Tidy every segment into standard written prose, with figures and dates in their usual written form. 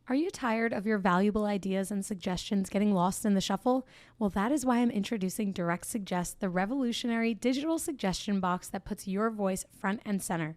Are you tired of your valuable ideas and suggestions getting lost in the shuffle? Well, that is why I'm introducing Direct Suggest, the revolutionary digital suggestion box that puts your voice front and center.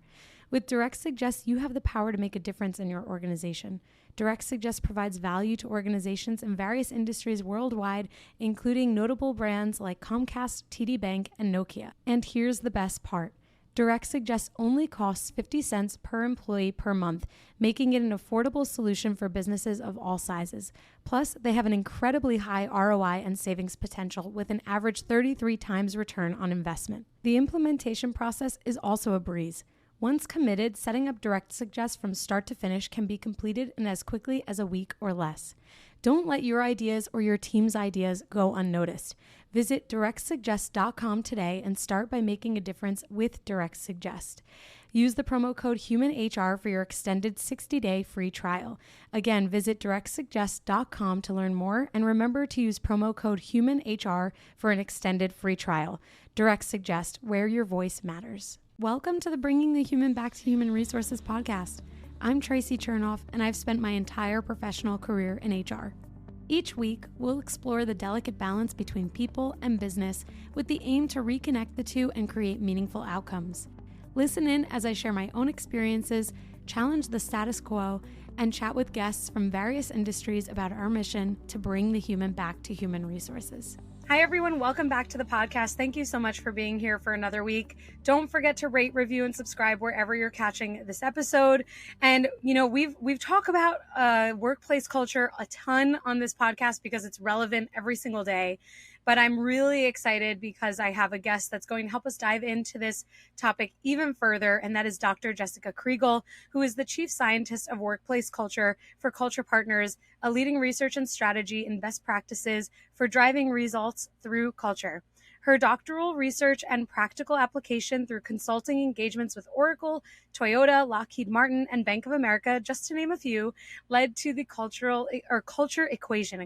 With Direct Suggest, you have the power to make a difference in your organization. Direct Suggest provides value to organizations in various industries worldwide, including notable brands like Comcast, TD Bank, and Nokia. And here's the best part. Direct Suggest only costs 50 cents per employee per month, making it an affordable solution for businesses of all sizes. Plus, they have an incredibly high ROI and savings potential with an average 33 times return on investment. The implementation process is also a breeze. Once committed, setting up Direct Suggest from start to finish can be completed in as quickly as a week or less. Don't let your ideas or your team's ideas go unnoticed. Visit directsuggest.com today and start by making a difference with Direct Suggest. Use the promo code HUMANHR for your extended 60-day free trial. Again, visit directsuggest.com to learn more, and remember to use promo code HUMANHR for an extended free trial. Direct Suggest, where your voice matters. Welcome to the Bringing the Human Back to Human Resources podcast. I'm Tracy Chernoff, and I've spent my entire professional career in HR. Each week, we'll explore the delicate balance between people and business with the aim to reconnect the two and create meaningful outcomes. Listen in as I share my own experiences, challenge the status quo, and chat with guests from various industries about our mission to bring the human back to human resources. Hi, everyone. Welcome back to the podcast. Thank you so much for being here for another week. Don't forget to rate, review, and subscribe wherever you're catching this episode. And, you know, we've talked about workplace culture a ton on this podcast because it's relevant every single day. But I'm really excited because I have a guest that's going to help us dive into this topic even further, and that is Dr. Jessica Kriegel, who is the Chief Scientist of Workplace Culture for Culture Partners, a leading research and strategy and best practices for driving results through culture. Her doctoral research and practical application through consulting engagements with Oracle, Toyota, Lockheed Martin, and Bank of America, just to name a few, led to the culture equation,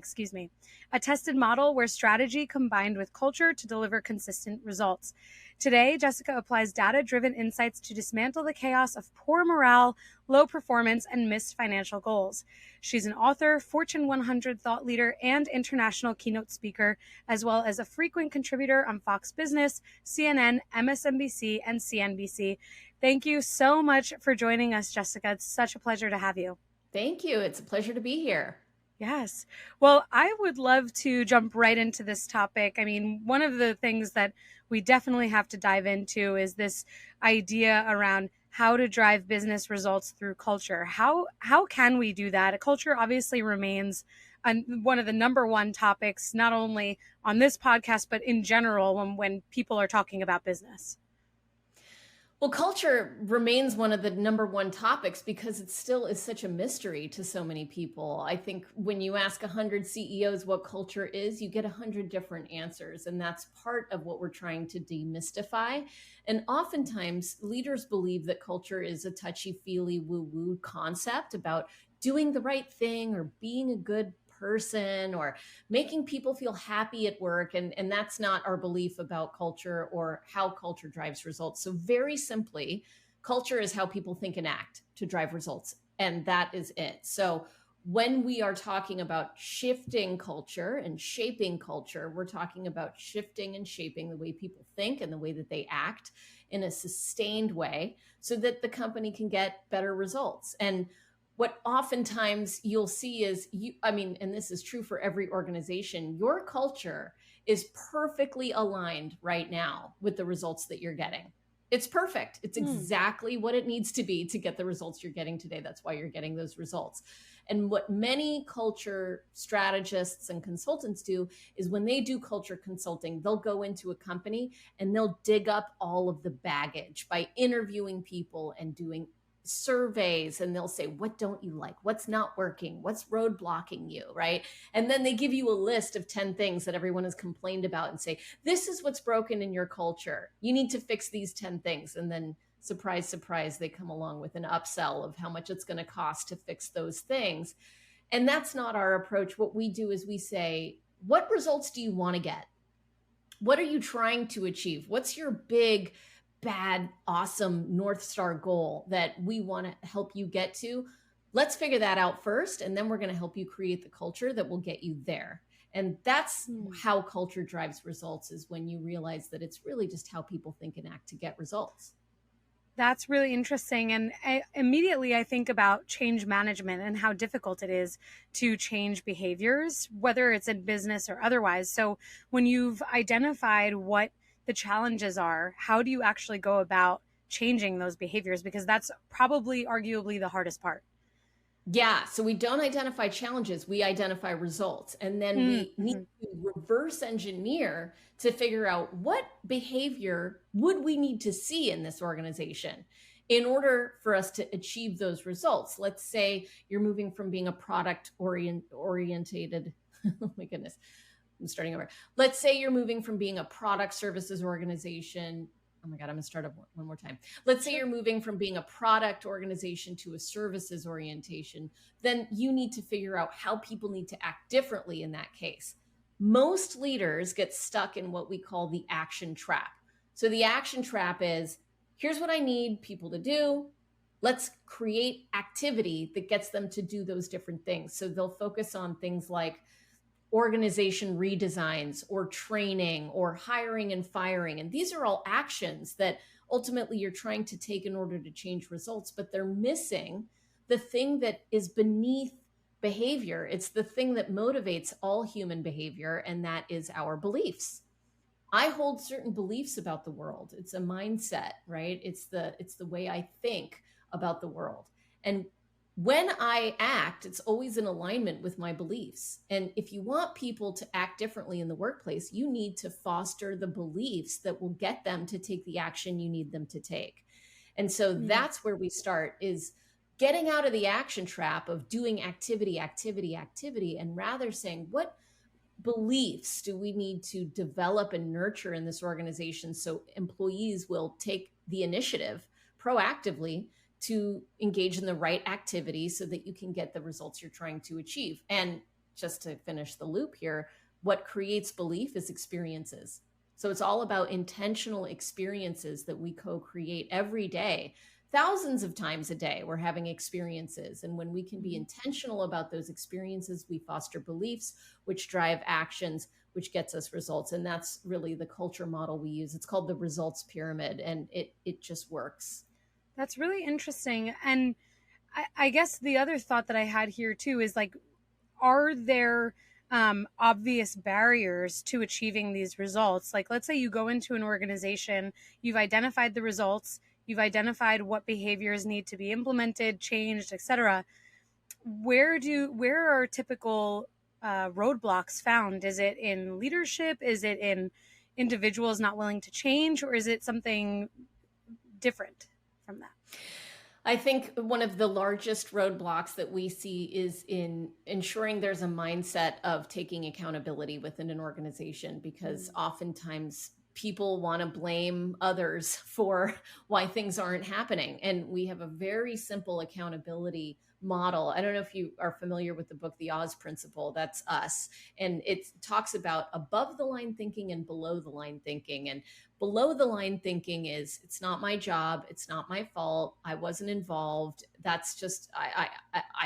a tested model where strategy combined with culture to deliver consistent results. Today, Jessica applies data-driven insights to dismantle the chaos of poor morale, low performance, and missed financial goals. She's an author, Fortune 100 thought leader, and international keynote speaker, as well as a frequent contributor on Fox Business, CNN, MSNBC, and CNBC. Thank you so much for joining us, Jessica. It's such a pleasure to have you. Thank you. It's a pleasure to be here. Yes. Well, I would love to jump right into this topic. I mean, one of the things that we definitely have to dive into is this idea around how to drive business results through culture. How can we do that? Culture obviously remains one of the number one topics, not only on this podcast, but in general when people are talking about business. Well, culture remains one of the number one topics because it still is such a mystery to so many people. I think when you ask 100 CEOs what culture is, you get 100 different answers. And that's part of what we're trying to demystify. And oftentimes leaders believe that culture is a touchy-feely woo-woo concept about doing the right thing or being a good person or making people feel happy at work. And that's not our belief about culture or how culture drives results. So very simply, culture is how people think and act to drive results. And that is it. So when we are talking about shifting culture and shaping culture, we're talking about shifting and shaping the way people think and the way that they act in a sustained way so that the company can get better results. And what oftentimes you'll see is, and this is true for every organization, your culture is perfectly aligned right now with the results that you're getting. It's perfect. It's exactly what it needs to be to get the results you're getting today. That's why you're getting those results. And what many culture strategists and consultants do is when they do culture consulting, they'll go into a company and they'll dig up all of the baggage by interviewing people and doing surveys, and they'll say, what don't you like? What's not working? What's roadblocking you, right? And then they give you a list of 10 things that everyone has complained about and say, this is what's broken in your culture. You need to fix these 10 things. And then surprise, surprise, they come along with an upsell of how much it's going to cost to fix those things. And that's not our approach. What we do is we say, what results do you want to get? What are you trying to achieve? What's your big bad, awesome North Star goal that we want to help you get to? Let's figure that out first, and then we're going to help you create the culture that will get you there. And that's how culture drives results, is when you realize that it's really just how people think and act to get results. That's really interesting. And immediately I think about change management and how difficult it is to change behaviors, whether it's in business or otherwise. So when you've identified what the challenges are, how do you actually go about changing those behaviors? Because that's probably arguably the hardest part. Yeah, so we don't identify challenges, we identify results. And then we need to reverse engineer to figure out what behavior would we need to see in this organization in order for us to achieve those results. Let's say you're moving from being a product orientated, oh my goodness, I'm starting over. Let's say you're moving from being a product services organization. Oh my God, I'm gonna start up one more time. Let's say you're moving from being a product organization to a services orientation. Then you need to figure out how people need to act differently in that case. Most leaders get stuck in what we call the action trap. So the action trap is, here's what I need people to do. Let's create activity that gets them to do those different things. So they'll focus on things like organization redesigns or training or hiring and firing. And these are all actions that ultimately you're trying to take in order to change results, but they're missing the thing that is beneath behavior. It's the thing that motivates all human behavior, and that is our beliefs. I hold certain beliefs about the world. It's a mindset, right? It's the way I think about the world. And when I act, it's always in alignment with my beliefs. And if you want people to act differently in the workplace, you need to foster the beliefs that will get them to take the action you need them to take. And so that's where we start, is getting out of the action trap of doing activity, and rather saying, what beliefs do we need to develop and nurture in this organization so employees will take the initiative proactively to engage in the right activity so that you can get the results you're trying to achieve. And just to finish the loop here, what creates belief is experiences. So it's all about intentional experiences that we co-create every day. Thousands of times a day, we're having experiences. And when we can be intentional about those experiences, we foster beliefs, which drive actions, which gets us results. And that's really the culture model we use. It's called the results pyramid, and it just works. That's really interesting. And I guess the other thought that I had here too is, like, are there obvious barriers to achieving these results? Like, let's say you go into an organization, you've identified the results, you've identified what behaviors need to be implemented, changed, etc. Where are typical roadblocks found? Is it in leadership? Is it in individuals not willing to change? Or is it something different from that? I think one of the largest roadblocks that we see is in ensuring there's a mindset of taking accountability within an organization, because oftentimes people want to blame others for why things aren't happening. And we have a very simple accountability model. I don't know if you are familiar with the book, The Oz Principle. That's us. And it talks about above the line thinking and below the line thinking. And below the line thinking is, it's not my job. It's not my fault. I wasn't involved. That's just,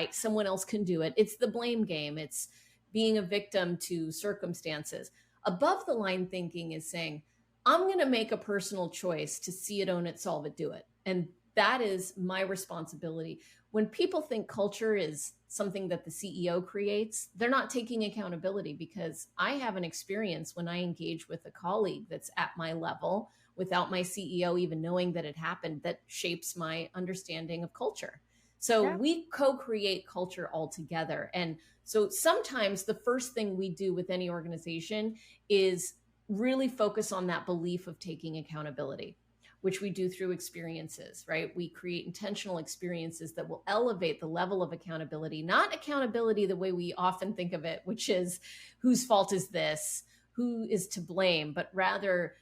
someone else can do it. It's the blame game. It's being a victim to circumstances. Above the line thinking is saying, I'm going to make a personal choice to see it, own it, solve it, do it. And that is my responsibility. When people think culture is something that the CEO creates, they're not taking accountability, because I have an experience when I engage with a colleague that's at my level without my CEO even knowing that it happened, that shapes my understanding of culture. So we co-create culture all together. And so sometimes the first thing we do with any organization is really focus on that belief of taking accountability, which we do through experiences, right? We create intentional experiences that will elevate the level of accountability, not accountability the way we often think of it, which is whose fault is this, who is to blame, but rather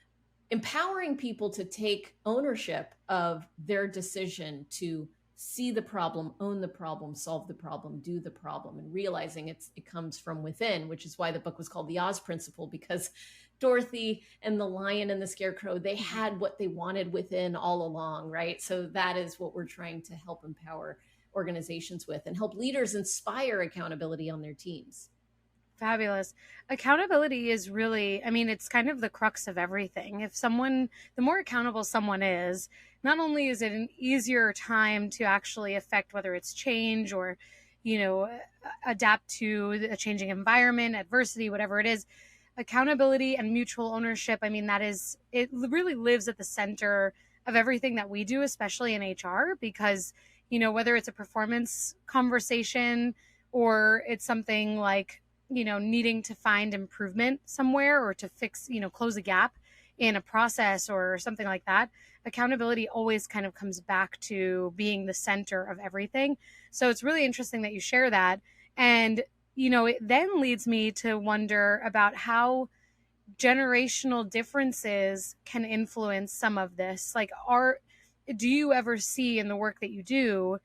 empowering people to take ownership of their decision to see the problem, own the problem, solve the problem, do the problem, and realizing it comes from within, which is why the book was called The Oz Principle, because Dorothy and the lion and the scarecrow, they had what they wanted within all along, right? So that is what we're trying to help empower organizations with, and help leaders inspire accountability on their teams. Fabulous. Accountability is really, I mean, it's kind of the crux of everything. The more accountable someone is, not only is it an easier time to actually affect whether it's change or, adapt to a changing environment, adversity, whatever it is, accountability and mutual ownership. I mean, it really lives at the center of everything that we do, especially in HR, because, whether it's a performance conversation or it's something like, needing to find improvement somewhere or to fix, close a gap in a process or something like that, accountability always kind of comes back to being the center of everything. So it's really interesting that you share that. And, it then leads me to wonder about how generational differences can influence some of this. Like, do you ever see in the work that you do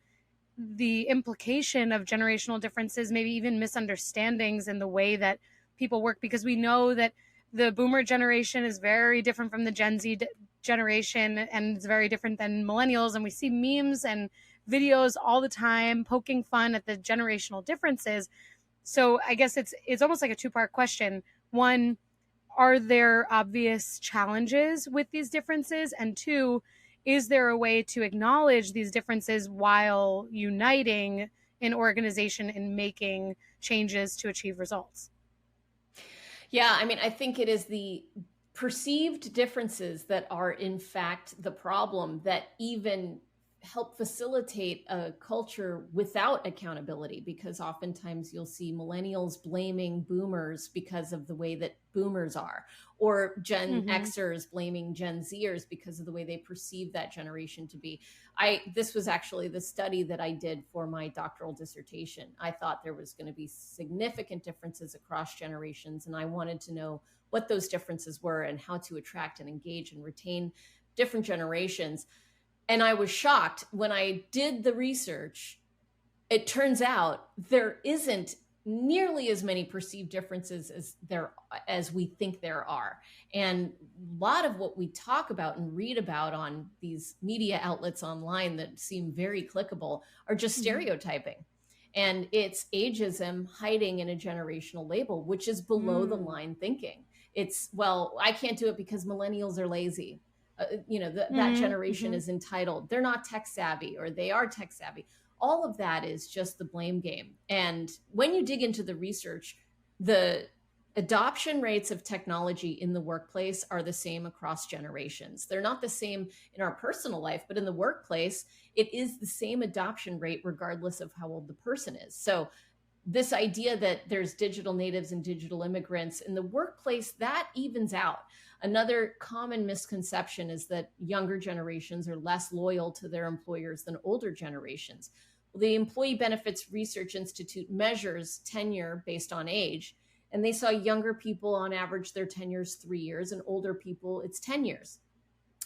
the implication of generational differences, maybe even misunderstandings in the way that people work? Because we know that the boomer generation is very different from the Gen Z generation, and it's very different than millennials. And we see memes and videos all the time poking fun at the generational differences. So I guess it's almost like a two-part question. One, are there obvious challenges with these differences? And two, is there a way to acknowledge these differences while uniting an organization in making changes to achieve results? Yeah, I mean, I think it is the perceived differences that are in fact the problem that even help facilitate a culture without accountability, because oftentimes you'll see millennials blaming boomers because of the way that boomers are, or Gen Xers blaming Gen Zers because of the way they perceive that generation to be. This was actually the study that I did for my doctoral dissertation. I thought there was going to be significant differences across generations, and I wanted to know what those differences were and how to attract and engage and retain different generations. And I was shocked when I did the research. It turns out there isn't nearly as many perceived differences as we think there are. And a lot of what we talk about and read about on these media outlets online that seem very clickable are just stereotyping. And it's ageism hiding in a generational label, which is below the line thinking. It's, well, I can't do it because millennials are lazy. That generation is entitled. They're not tech savvy, or they are tech savvy. All of that is just the blame game. And when you dig into the research, the adoption rates of technology in the workplace are the same across generations. They're not the same in our personal life, but in the workplace, it is the same adoption rate regardless of how old the person is. So this idea that there's digital natives and digital immigrants in the workplace, that evens out. Another common misconception is that younger generations are less loyal to their employers than older generations. Well, the Employee Benefits Research Institute measures tenure based on age, and they saw younger people on average their tenure is 3 years, and older people it's 10 years.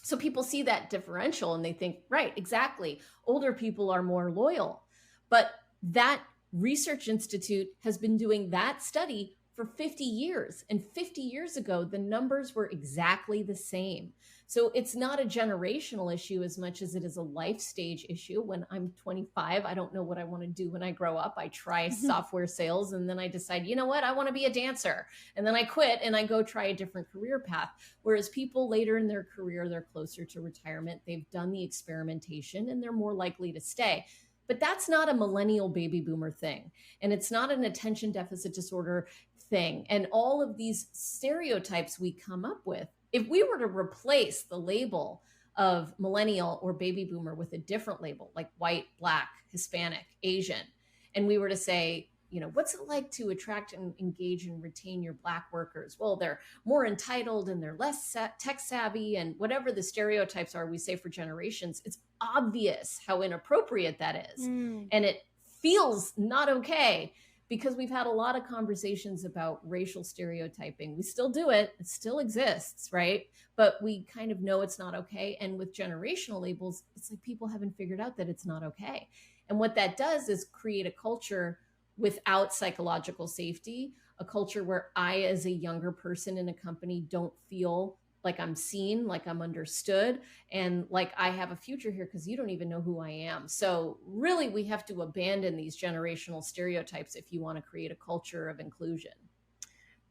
So people see that differential and they think, right, exactly, older people are more loyal. But that Research Institute has been doing that study for 50 years. And 50 years ago, the numbers were exactly the same. So it's not a generational issue as much as it is a life stage issue. When I'm 25, I don't know what I want to do when I grow up. I try software sales, and then I decide, you know what, I want to be a dancer. And then I quit and I go try a different career path. Whereas people later in their career, they're closer to retirement. They've done the experimentation and they're more likely to stay. But that's not a millennial baby boomer thing. And it's not an attention deficit disorder thing. And all of these stereotypes we come up with, if we were to replace the label of millennial or baby boomer with a different label, like white, Black, Hispanic, Asian, and we were to say, what's it like to attract and engage and retain your Black workers? Well, they're more entitled and they're less tech savvy, and whatever the stereotypes are we say for generations, it's obvious how inappropriate that is. And it feels not okay, because we've had a lot of conversations about racial stereotyping. We still do it. It still exists, right? But we kind of know it's not okay. And with generational labels, it's like people haven't figured out that it's not okay. And what that does is create a culture without psychological safety, a culture where I, as a younger person in a company, don't feel like I'm seen, like I'm understood, and like I have a future here because you don't even know who I am. So really, we have to abandon these generational stereotypes if you want to create a culture of inclusion.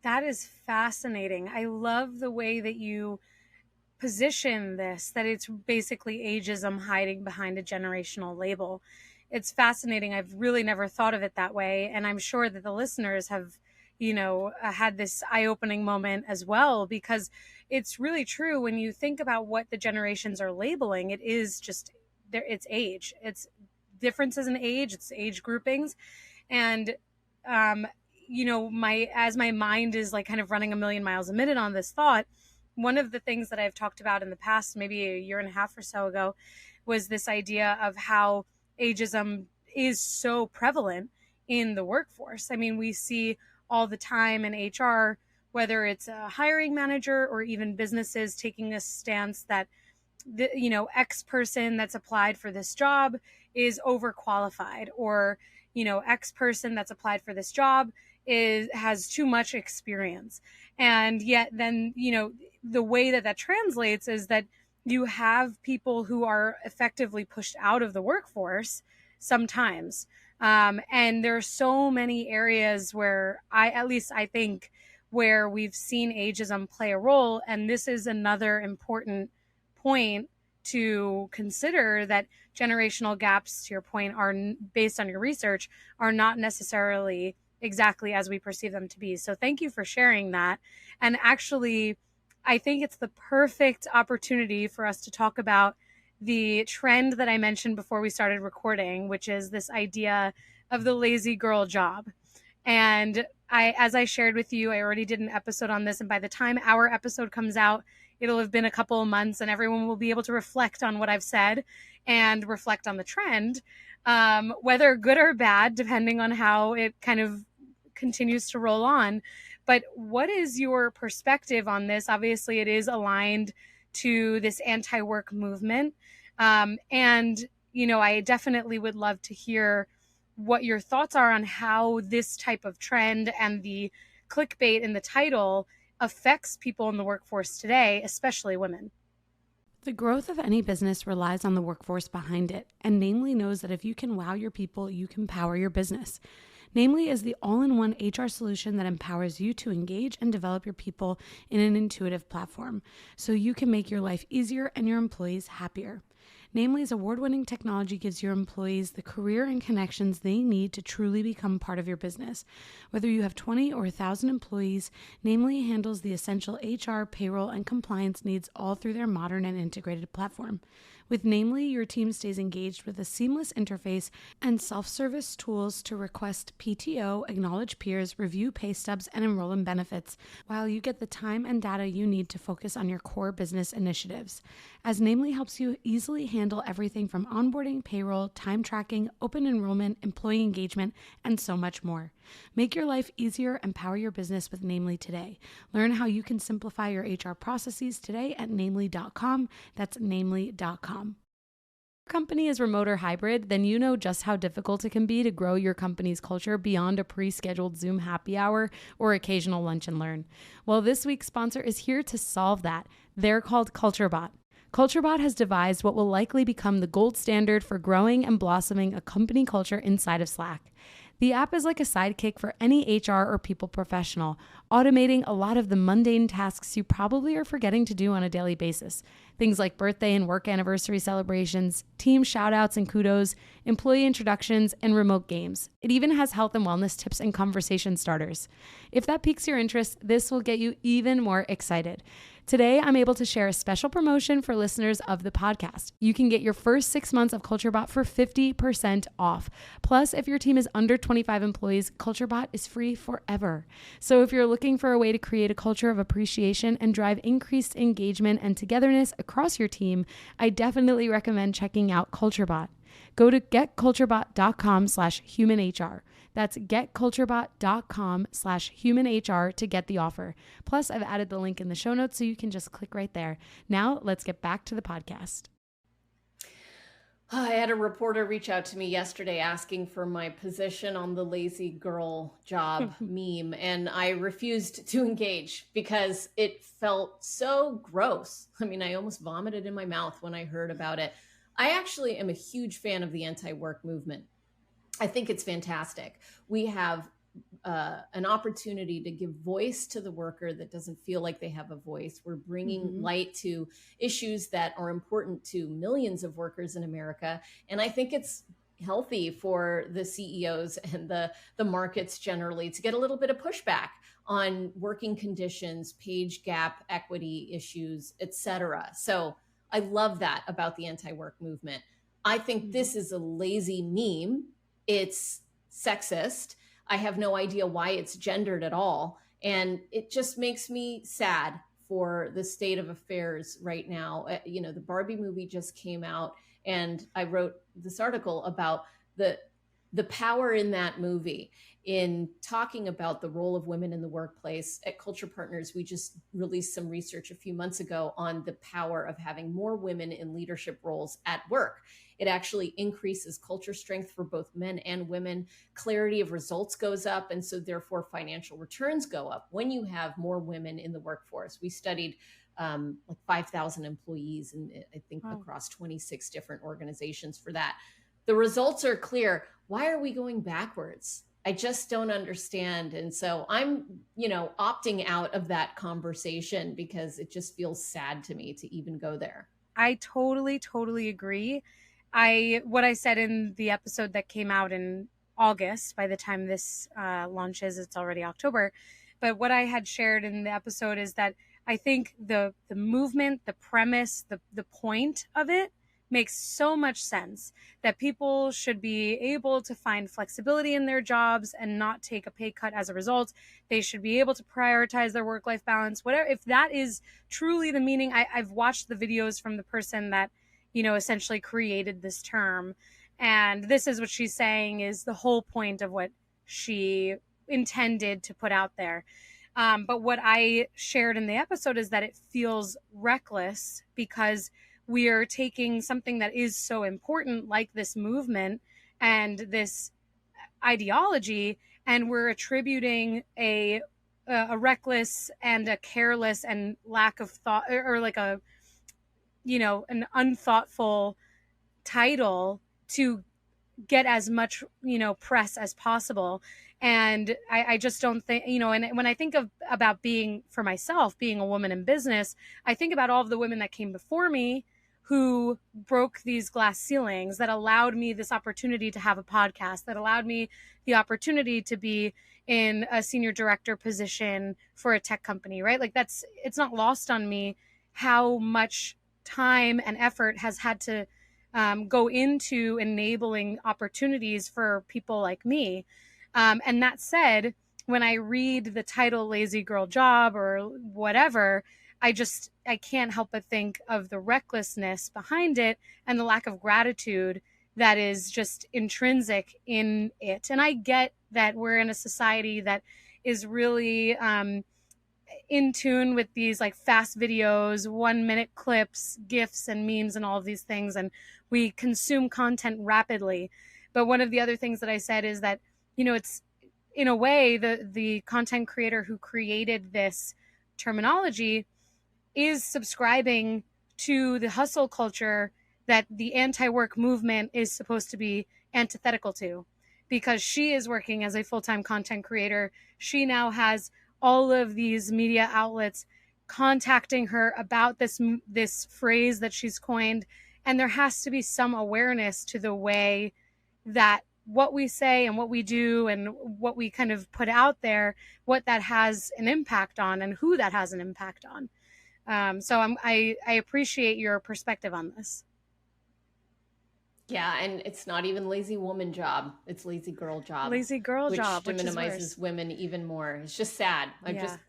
That is fascinating. I love the way that you position this, that it's basically ageism hiding behind a generational label. It's fascinating. I've really never thought of it that way. And I'm sure that the listeners have, had this eye-opening moment as well, because it's really true. When you think about what the generations are labeling, it is just there. It's age, it's differences in age, it's age groupings. And, as my mind is like kind of running a million miles a minute on this thought, one of the things that I've talked about in the past, maybe a year and a half or so ago, was this idea of how ageism is so prevalent in the workforce. I mean, we see all the time in HR, whether it's a hiring manager or even businesses taking a stance that X person that's applied for this job is overqualified, or, X person that's applied for this job has too much experience. And yet then, the way that translates is that you have people who are effectively pushed out of the workforce sometimes. And there are so many areas where I think where we've seen ageism play a role. And this is another important point to consider, that generational gaps, to your point, are based on your research, are not necessarily exactly as we perceive them to be. So thank you for sharing that. And actually, I think it's the perfect opportunity for us to talk about the trend that I mentioned before we started recording, which is this idea of the lazy girl job. And as I shared with you, I already did an episode on this. And by the time our episode comes out, it'll have been a couple of months and everyone will be able to reflect on what I've said and reflect on the trend, whether good or bad, depending on how it kind of continues to roll on. But what is your perspective on this? Obviously, it is aligned to this anti-work movement. And, I definitely would love to hear what your thoughts are on how this type of trend and the clickbait in the title affects people in the workforce today, especially women. The growth of any business relies on the workforce behind it, and Namely knows that if you can wow your people, you can power your business. Namely is the all-in-one HR solution that empowers you to engage and develop your people in an intuitive platform, so you can make your life easier and your employees happier. Namely's award-winning technology gives your employees the career and connections they need to truly become part of your business. Whether you have 20 or 1,000 employees, Namely handles the essential HR, payroll, and compliance needs all through their modern and integrated platform. With Namely, your team stays engaged with a seamless interface and self-service tools to request PTO, acknowledge peers, review pay stubs, and enroll in benefits, while you get the time and data you need to focus on your core business initiatives. As Namely helps you easily handle everything from onboarding, payroll, time tracking, open enrollment, employee engagement, and so much more. Make your life easier and power your business with Namely today. Learn how you can simplify your HR processes today at namely.com. That's namely.com. If your company is remote or hybrid, then you know just how difficult it can be to grow your company's culture beyond a pre-scheduled Zoom happy hour or occasional lunch and learn. Well, this week's sponsor is here to solve that. They're called CultureBot. CultureBot has devised what will likely become the gold standard for growing and blossoming a company culture inside of Slack. The app is like a sidekick for any HR or people professional, automating a lot of the mundane tasks you probably are forgetting to do on a daily basis. Things like birthday and work anniversary celebrations, team shoutouts and kudos, employee introductions, and remote games. It even has health and wellness tips and conversation starters. If that piques your interest, this will get you even more excited. Today, I'm able to share a special promotion for listeners of the podcast. You can get your first 6 months of CultureBot for 50% off. Plus, if your team is under 25 employees, CultureBot is free forever. So if you're looking for a way to create a culture of appreciation and drive increased engagement and togetherness across your team, I definitely recommend checking out CultureBot. Go to getculturebot.com/humanhr. That's getculturebot.com/humanhr to get the offer. Plus, I've added the link in the show notes so you can just click right there. Now, let's get back to the podcast. I had a reporter reach out to me yesterday asking for my position on the lazy girl job meme, and I refused to engage because it felt so gross. I mean, I almost vomited in my mouth when I heard about it. I actually am a huge fan of the anti-work movement. I think it's fantastic. We have an opportunity to give voice to the worker that doesn't feel like they have a voice. We're bringing light to issues that are important to millions of workers in America. And I think it's healthy for the CEOs and the markets generally to get a little bit of pushback on working conditions, page gap, equity issues, etc. So I love that about the anti-work movement. I think this is a lazy meme. It's sexist. I have no idea why it's gendered at all. And it just makes me sad for the state of affairs right now. The Barbie movie just came out, and I wrote this article about the power in that movie in talking about the role of women in the workplace. At Culture Partners, we just released some research a few months ago on the power of having more women in leadership roles at work. It actually increases culture strength for both men and women. Clarity of results goes up, and so therefore financial returns go up when you have more women in the workforce. We studied like 5,000 employees, and I think across 26 different organizations for that. The results are clear. Why are we going backwards? I just don't understand. And so I'm, opting out of that conversation because it just feels sad to me to even go there. I totally agree. What I said in the episode that came out in August, by the time this launches, it's already October. But what I had shared in the episode is that I think the movement, the premise, the point of it makes so much sense, that people should be able to find flexibility in their jobs and not take a pay cut as a result. They should be able to prioritize their work-life balance, whatever. If that is truly the meaning, I've watched the videos from the person that, essentially created this term. And this is what she's saying is the whole point of what she intended to put out there. But what I shared in the episode is that it feels reckless because we are taking something that is so important, like this movement and this ideology, and we're attributing a reckless and a careless and lack of thought, or like an unthoughtful title to get as much, press as possible. And I just don't think, and when I think about being, for myself, being a woman in business, I think about all of the women that came before me who broke these glass ceilings, that allowed me this opportunity to have a podcast, that allowed me the opportunity to be in a senior director position for a tech company, right? Like it's not lost on me how much time and effort has had to go into enabling opportunities for people like me. And that said, when I read the title Lazy Girl Job or whatever, I can't help but think of the recklessness behind it and the lack of gratitude that is just intrinsic in it. And I get that we're in a society that is really in tune with these like fast videos, 1-minute clips, GIFs and memes and all of these things. And we consume content rapidly. But one of the other things that I said is that, it's in a way the content creator who created this terminology is subscribing to the hustle culture that the anti-work movement is supposed to be antithetical to, because she is working as a full-time content creator. She now has all of these media outlets contacting her about this phrase that she's coined. And there has to be some awareness to the way that what we say and what we do and what we kind of put out there, what that has an impact on and who that has an impact on. So I appreciate your perspective on this. Yeah, and it's not even lazy woman job. It's lazy girl job. Lazy girl job, which minimizes women even more. It's just sad.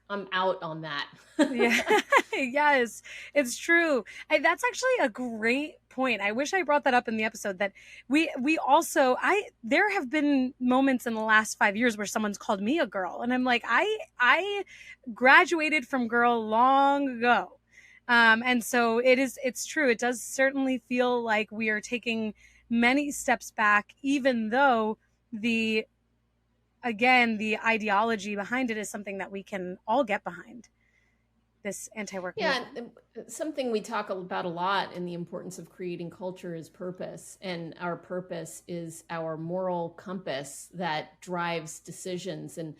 I'm out on that. Yeah. Yes, it's true. That's actually a great point. I wish I brought that up in the episode, that we also, there have been moments in the last 5 years where someone's called me a girl, and I'm like, I graduated from girl long ago. And so it's true. It does certainly feel like we are taking many steps back, even though the ideology behind it is something that we can all get behind, this anti-work movement. Something we talk about a lot in the importance of creating culture is purpose. And our purpose is our moral compass that drives decisions. And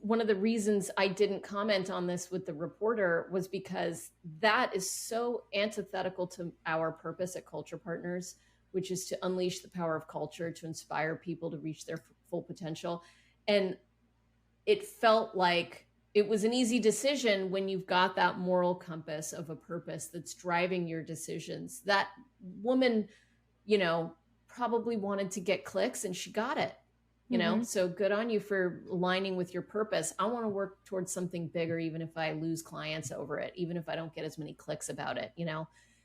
one of the reasons I didn't comment on this with the reporter was because that is so antithetical to our purpose at Culture Partners, which is to unleash the power of culture, to inspire people to reach their full potential. And it felt like it was an easy decision when you've got that moral compass of a purpose that's driving your decisions. That woman, probably wanted to get clicks and she got it. So good on you for aligning with your purpose. I want to work towards something bigger, even if I lose clients over it, even if I don't get as many clicks about it.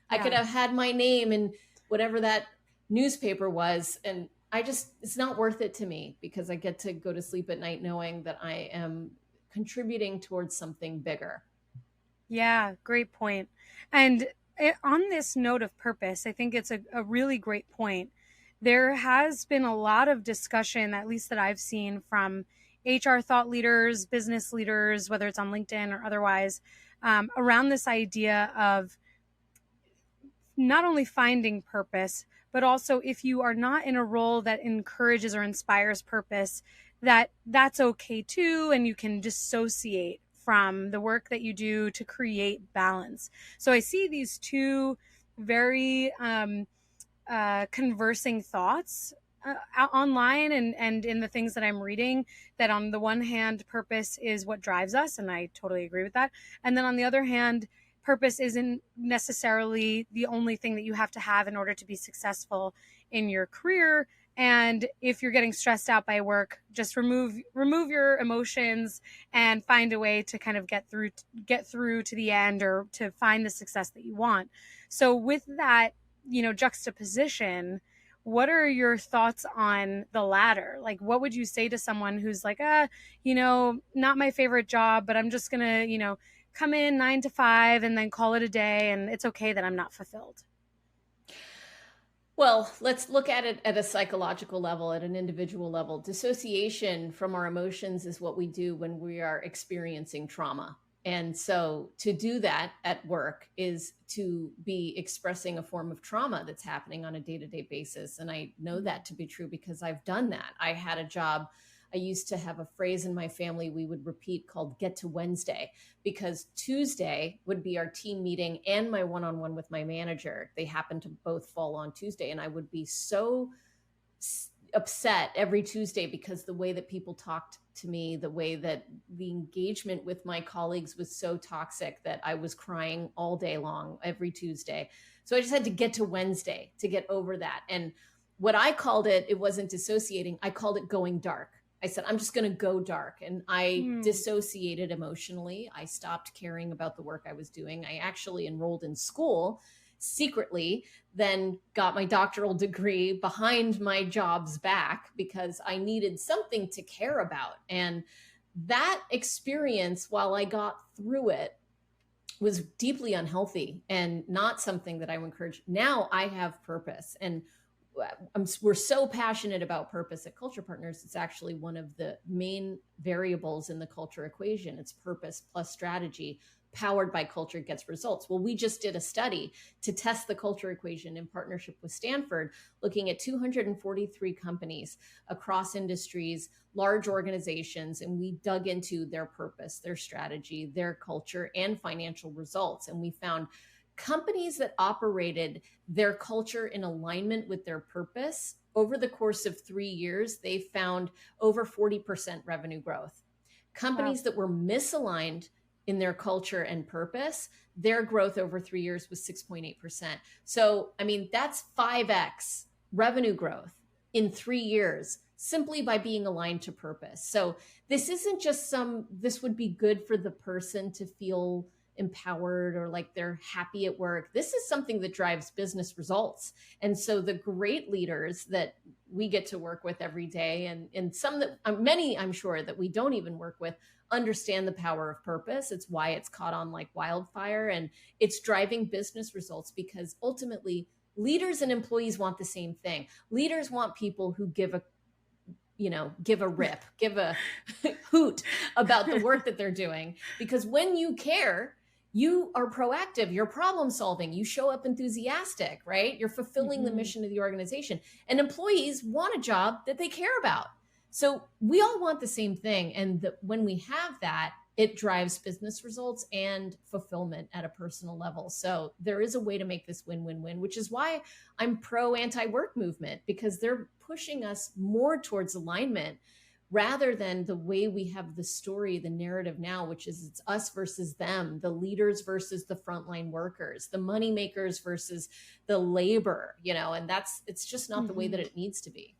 I could have had my name in whatever that newspaper was. And it's not worth it to me, because I get to go to sleep at night knowing that I am contributing towards something bigger. Yeah, great point. And on this note of purpose, I think it's a really great point. There has been a lot of discussion, at least that I've seen, from HR thought leaders, business leaders, whether it's on LinkedIn or otherwise, around this idea of not only finding purpose, but also if you are not in a role that encourages or inspires purpose, that's okay too, and you can dissociate from the work that you do to create balance. So I see these two very conversing thoughts online and in the things that I'm reading, that on the one hand, purpose is what drives us, and I totally agree with that. And then on the other hand, purpose isn't necessarily the only thing that you have to have in order to be successful in your career. And if you're getting stressed out by work, just remove your emotions and find a way to kind of get through to the end, or to find the success that you want. So with that, juxtaposition, what are your thoughts on the latter? Like, what would you say to someone who's like, not my favorite job, but I'm just gonna, come in 9 to 5 and then call it a day, and it's okay that I'm not fulfilled? Well, let's look at it at a psychological level, at an individual level. Dissociation from our emotions is what we do when we are experiencing trauma. And so to do that at work is to be expressing a form of trauma that's happening on a day-to-day basis. And I know that to be true because I've done that. I had a job. I used to have a phrase in my family we would repeat called "get to Wednesday," because Tuesday would be our team meeting and my one-on-one with my manager. They happened to both fall on Tuesday, and I would be so upset every Tuesday because the way that people talked to me, the way that the engagement with my colleagues was so toxic that I was crying all day long every Tuesday. So I just had to get to Wednesday to get over that. And what I called it wasn't dissociating. I called it going dark. I said, I'm just going to go dark. And I dissociated emotionally. I stopped caring about the work I was doing. I actually enrolled in school secretly, then got my doctoral degree behind my job's back because I needed something to care about. And that experience, while I got through it, was deeply unhealthy and not something that I would encourage. Now I have purpose, and we're so passionate about purpose at Culture Partners. It's actually one of the main variables in the culture equation. It's purpose plus strategy, powered by culture gets results. Well, we just did a study to test the culture equation in partnership with Stanford, looking at 243 companies across industries, large organizations, and we dug into their purpose, their strategy, their culture, and financial results. And we found companies that operated their culture in alignment with their purpose over the course of 3 years, they found over 40% revenue growth. Companies that were misaligned in their culture and purpose, their growth over 3 years was 6.8%. So, I mean, that's 5x revenue growth in 3 years simply by being aligned to purpose. So this isn't just this would be good for the person to feel empowered or like they're happy at work. This is something that drives business results. And so the great leaders that we get to work with every day, and some that many, I'm sure, that we don't even work with, understand the power of purpose. It's why it's caught on like wildfire, and it's driving business results because ultimately Leaders and employees want the same thing. Leaders want people who give a rip, give a hoot about the work that they're doing. Because when you care, you are proactive, you're problem solving, you show up enthusiastic, right? You're fulfilling the mission of the organization. And employees want a job that they care about. So we all want the same thing. And when we have that, it drives business results and fulfillment at a personal level. So there is a way to make this win-win-win, which is why I'm pro anti-work movement, because they're pushing us more towards alignment rather than the way we have the story, the narrative now, which is it's us versus them, the leaders versus the frontline workers, the money makers versus the labor, and it's just not the way that it needs to be.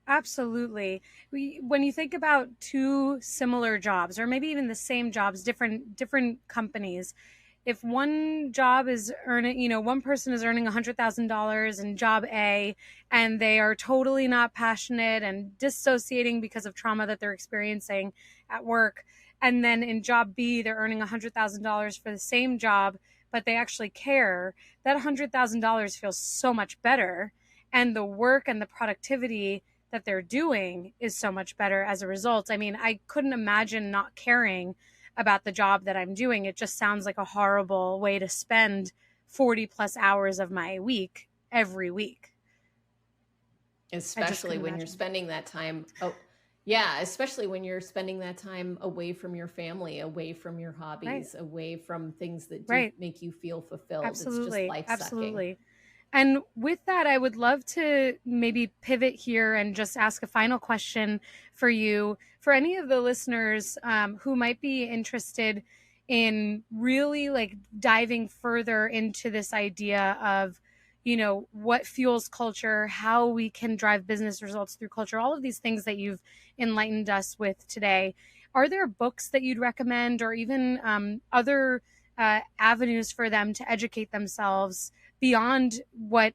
Absolutely. When you think about two similar jobs, or maybe even the same jobs, different companies, if one job is earning, one person is earning $100,000 in job A, and they are totally not passionate and dissociating because of trauma that they're experiencing at work, and then in job B, they're earning $100,000 for the same job, but they actually care, that $100,000 feels so much better, and the work and the productivity that they're doing is so much better as a result. I mean, I couldn't imagine not caring about the job that I'm doing. It just sounds like a horrible way to spend 40 plus hours of my week every week. Especially when you're spending that time. Oh, yeah. Especially when you're spending that time away from your family, away from your hobbies, away from things that do make you feel fulfilled. Absolutely. It's just life-sucking. Absolutely. And with that, I would love to maybe pivot here and just ask a final question for you. For any of the listeners who might be interested in really diving further into this idea of, what fuels culture, how we can drive business results through culture, all of these things that you've enlightened us with today. Are there books that you'd recommend, or even other avenues for them to educate themselves beyond what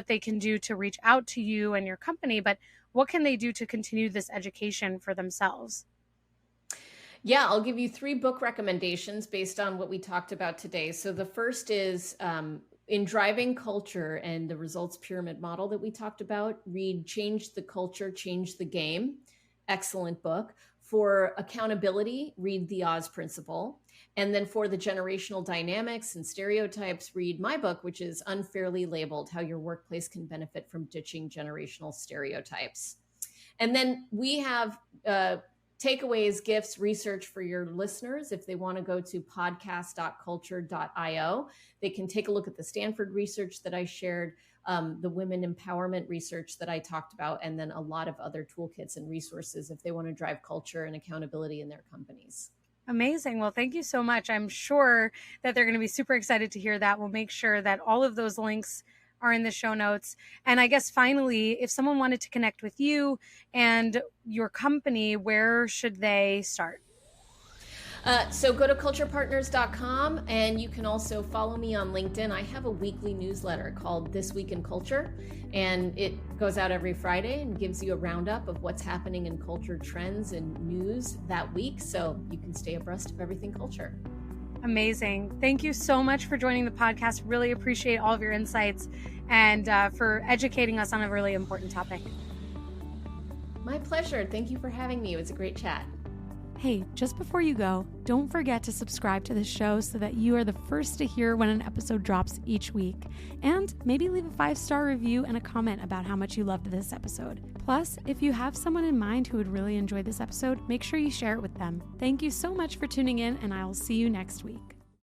they can do to reach out to you and your company, but what can they do to continue this education for themselves? Yeah, I'll give you 3 book recommendations based on what we talked about today. So the first is in driving culture and the results pyramid model that we talked about, read Change the Culture, Change the Game. Excellent book. For accountability, read The Oz Principle. And then for the generational dynamics and stereotypes, read my book, which is Unfairly Labeled: How Your Workplace Can Benefit from Ditching Generational Stereotypes. And then we have takeaways, gifts, research for your listeners. If they want to go to podcast.culture.io, they can take a look at the Stanford research that I shared, the women empowerment research that I talked about, and then a lot of other toolkits and resources if they want to drive culture and accountability in their companies. Amazing. Well, thank you so much. I'm sure that they're going to be super excited to hear that. We'll make sure that all of those links are in the show notes. And I guess finally, if someone wanted to connect with you and your company, where should they start? So go to culturepartners.com, and you can also follow me on LinkedIn. I have a weekly newsletter called This Week in Culture, and it goes out every Friday and gives you a roundup of what's happening in culture trends and news that week, so you can stay abreast of everything culture. Amazing. Thank you so much for joining the podcast. Really appreciate all of your insights and for educating us on a really important topic. My pleasure. Thank you for having me. It was a great chat. Hey, just before you go, don't forget to subscribe to the show so that you are the first to hear when an episode drops each week. And maybe leave a 5-star review and a comment about how much you loved this episode. Plus, if you have someone in mind who would really enjoy this episode, make sure you share it with them. Thank you so much for tuning in, and I will see you next week.